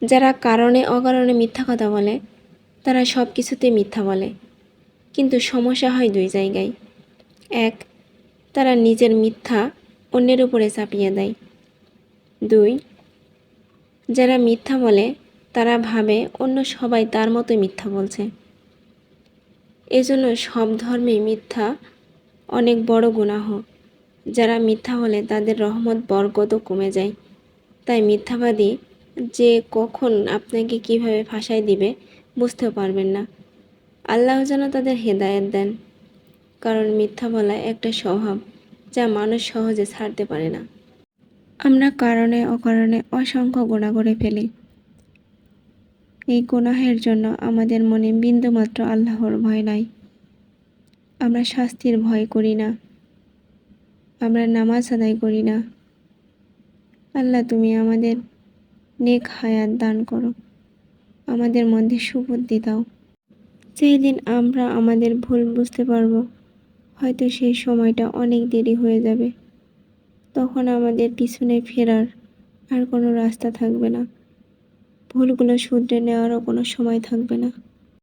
যারা কারণে অকারণে মিথ্যা কথা বলে তারা সব কিছুতে মিথ্যা বলে, কিন্তু সমস্যা হয় দুই জায়গায়। এক, তারা নিজের মিথ্যা অন্যের উপরে চাপিয়ে দেয়। দুই, যারা মিথ্যা বলে তারা ভাবে অন্য সবাই তার মতো মিথ্যা বলছে। এজন্য সব ধর্মে মিথ্যা অনেক বড় গুনাহ। যারা মিথ্যা বলে তাদের রহমত বরকতও কমে যায়। তাই মিথ্যাবাদী যে কখন আপনাকে কিভাবে ফাঁসায় দিবে বুঝতেও পারবেন না। আল্লাহ যেন তাদের হেদায়েত দেন, কারণ মিথ্যা বলা একটা স্বভাব যা মানুষ সহজে ছাড়তে পারে না। আমরা কারণে অকারণে অসংখ্য গুনাহ করে ফেলি। এই গুনাহের জন্য আমাদের মনে বিন্দুমাত্র আল্লাহর ভয় নাই। আমরা শাস্তির ভয় করি না, আমরা নামাজ আদায় করি না। আল্লাহ, তুমি আমাদের নেক হায়াত দান করো, আমাদের মধ্যে সুবুদ্ধি দাও। যেই দিন আমরা আমাদের ভুল বুঝতে পারবো, হয়তো সেই সময়টা অনেক দেরি হয়ে যাবে। তখন আমাদের পিছনে ফেরার আর কোনো রাস্তা থাকবে না, ভুলগুলো শুধরে নেওয়ারও কোনো সময় থাকবে না।